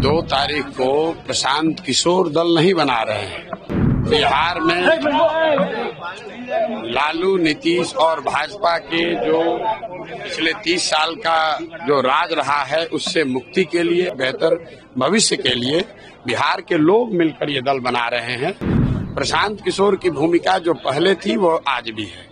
2 तारीख को प्रशांत किशोर दल नहीं बना रहे हैं। बिहार में लालू, नीतीश और भाजपा के जो पिछले 30 साल का जो राज रहा है उससे मुक्ति के लिए, बेहतर भविष्य के लिए बिहार के लोग मिलकर ये दल बना रहे हैं। प्रशांत किशोर की भूमिका जो पहले थी वो आज भी है।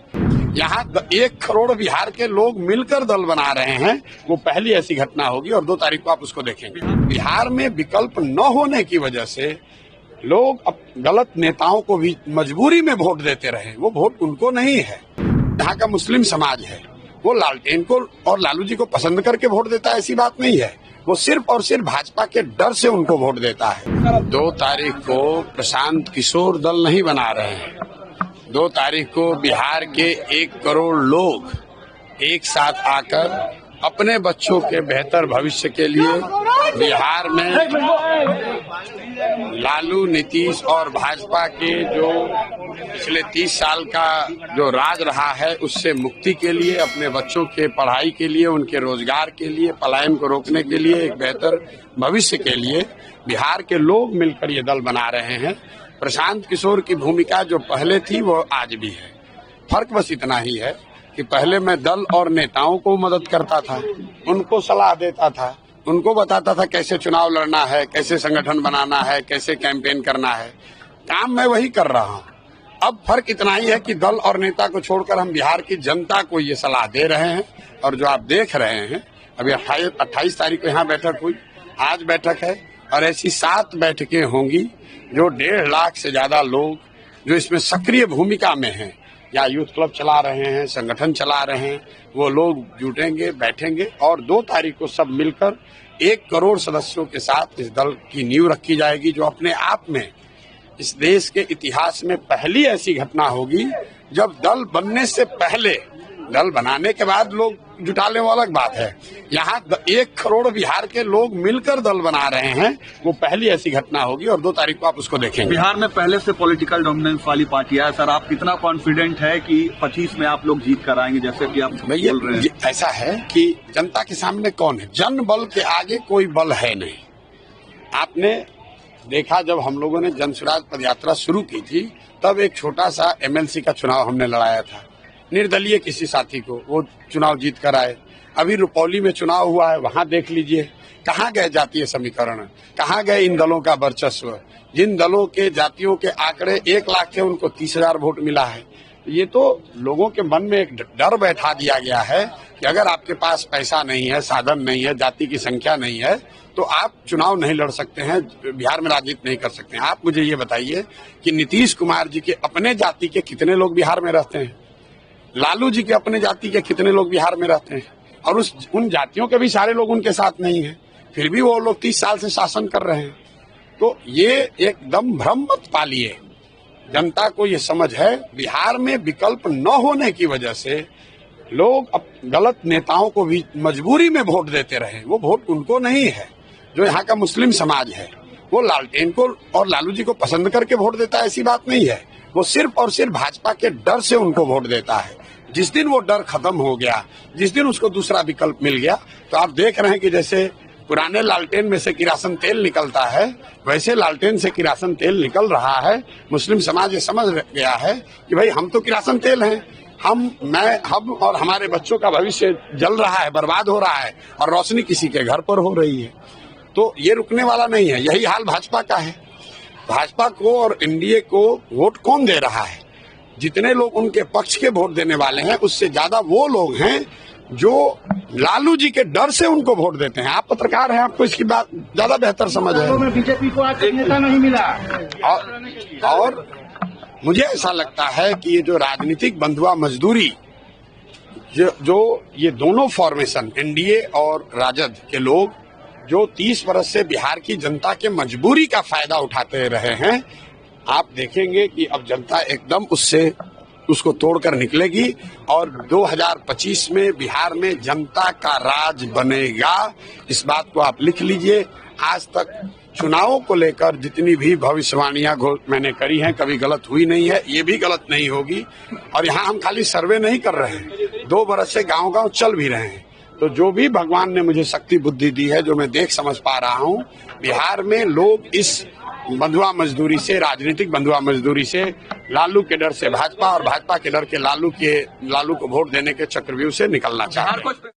यहाँ 1 करोड़ बिहार के लोग मिलकर दल बना रहे हैं, वो पहली ऐसी घटना होगी और 2 तारीख को आप उसको देखेंगे। बिहार में विकल्प न होने की वजह से लोग अब गलत नेताओं को भी मजबूरी में वोट देते रहे। वो वोट उनको नहीं है। यहाँ का मुस्लिम समाज है, वो लालटेन को और लालू जी को पसंद करके वोट देता है, ऐसी बात नहीं है। वो सिर्फ और सिर्फ भाजपा के डर से उनको वोट देता है। 2 तारीख को प्रशांत किशोर दल नहीं बना रहे हैं। 2 तारीख को बिहार के 1 करोड़ लोग एक साथ आकर अपने बच्चों के बेहतर भविष्य के लिए बिहार में लालू, नीतीश और भाजपा के जो पिछले 30 साल का जो राज रहा है उससे मुक्ति के लिए, अपने बच्चों के पढ़ाई के लिए, उनके रोजगार के लिए, पलायन को रोकने के लिए, एक बेहतर भविष्य के लिए बिहार के लोग मिलकर ये दल बना रहे हैं। प्रशांत किशोर की भूमिका जो पहले थी वो आज भी है। फर्क बस इतना ही है कि पहले मैं दल और नेताओं को मदद करता था, उनको सलाह देता था, उनको बताता था कैसे चुनाव लड़ना है, कैसे संगठन बनाना है, कैसे कैंपेन करना है। काम मैं वही कर रहा हूँ। अब फर्क इतना ही है कि दल और नेता को छोड़कर हम बिहार की जनता को ये सलाह दे रहे हैं। और जो आप देख रहे हैं, अभी 28 तारीख को यहाँ बैठक हुई, आज बैठक है और ऐसी 7 बैठकें होंगी जो 1.5 लाख से ज्यादा लोग जो इसमें सक्रिय भूमिका में हैं, या यूथ क्लब चला रहे हैं, संगठन चला रहे हैं, वो लोग जुटेंगे, बैठेंगे और 2 तारीख को सब मिलकर 1 करोड़ सदस्यों के साथ इस दल की नींव रखी जाएगी, जो अपने आप में इस देश के इतिहास में पहली ऐसी घटना होगी जब दल बनने से पहले, दल बनाने के बाद लोग जुटा ले वो अलग बात है। यहाँ 1 करोड़ बिहार के लोग मिलकर दल बना रहे हैं, वो पहली ऐसी घटना होगी और 2 तारीख को आप उसको देखेंगे। बिहार में पहले से पॉलिटिकल डोमिनेंस वाली पार्टी है सर, आप कितना कॉन्फिडेंट है कि 25 में आप लोग जीत कर आएंगे, जैसे कि आप बोल रहे हैं? ऐसा है कि जनता के सामने कौन है? जन बल के आगे कोई बल है नहीं। आपने देखा जब हम लोगों ने जन स्वराज पद यात्रा शुरू की थी, तब एक छोटा सा MLC का चुनाव हमने लड़ाया था, निर्दलीय किसी साथी को, वो चुनाव जीत कर आए। अभी रुपौली में चुनाव हुआ है, वहां देख लीजिए कहाँ गए जातीय समीकरण, कहाँ गए इन दलों का वर्चस्व। जिन दलों के जातियों के आंकड़े 1 लाख थे, उनको 30,000 वोट मिला है। ये तो लोगों के मन में एक डर बैठा दिया गया है कि अगर आपके पास पैसा नहीं है, साधन नहीं है, जाति की संख्या नहीं है, तो आप चुनाव नहीं लड़ सकते हैं, बिहार में राजनीति नहीं कर सकते हैं। आप मुझे ये बताइए कि नीतीश कुमार जी के अपने जाति के कितने लोग बिहार में रहते हैं? लालू जी के अपने जाति के कितने लोग बिहार में रहते हैं? और उन जातियों के भी सारे लोग उनके साथ नहीं हैं, फिर भी वो लोग 30 साल से शासन कर रहे हैं। तो ये एकदम भ्रम मत पालिए। जनता को ये समझ है, बिहार में विकल्प न होने की वजह से लोग अब गलत नेताओं को भी मजबूरी में वोट देते रहे। वो वोट उनको नहीं है। जो यहाँ का मुस्लिम समाज है, वो लालटेन को और लालू जी को पसंद करके वोट देता है, ऐसी बात नहीं है। वो सिर्फ और सिर्फ भाजपा के डर से उनको वोट देता है। जिस दिन वो डर खत्म हो गया, जिस दिन उसको दूसरा विकल्प मिल गया, तो आप देख रहे हैं कि जैसे पुराने लालटेन में से किरासन तेल निकलता है, वैसे लालटेन से किरासन तेल निकल रहा है। मुस्लिम समाज ये समझ गया है कि भाई हम तो किरासन तेल हैं, हम और हमारे बच्चों का भविष्य जल रहा है, बर्बाद हो रहा है और रोशनी किसी के घर पर हो रही है। तो ये रुकने वाला नहीं है। यही हाल भाजपा का है। भाजपा को और एनडीए को वोट कौन दे रहा है? जितने लोग उनके पक्ष के वोट देने वाले हैं, उससे ज्यादा वो लोग हैं जो लालू जी के डर से उनको वोट देते हैं। आप पत्रकार हैं, आपको इसकी बात ज्यादा बेहतर समझ है। बीजेपी को आज नेता नहीं मिला और मुझे ऐसा लगता है कि ये जो राजनीतिक बंधुआ मजदूरी, जो ये दोनों फॉर्मेशन एनडीए और राजद के लोग जो 30 वर्ष से बिहार की जनता के मजबूरी का फायदा उठाते रहे हैं, आप देखेंगे कि अब जनता एकदम उसको तोड़कर निकलेगी और 2025 में बिहार में जनता का राज बनेगा। इस बात को आप लिख लीजिए। आज तक चुनावों को लेकर जितनी भी भविष्यवाणियां मैंने करी हैं, कभी गलत हुई नहीं है, ये भी गलत नहीं होगी। और यहाँ हम खाली सर्वे नहीं कर रहे हैं, 2 बरस से गांव-गांव चल भी रहे हैं। तो जो भी भगवान ने मुझे शक्ति बुद्धि दी है, जो मैं देख समझ पा रहा हूँ, बिहार में लोग इस बंधुआ मजदूरी से, राजनीतिक बंधुआ मजदूरी से, लालू के डर से भाजपा और भाजपा के डर के लालू को वोट देने के चक्रव्यूह से निकलना चाहते हैं।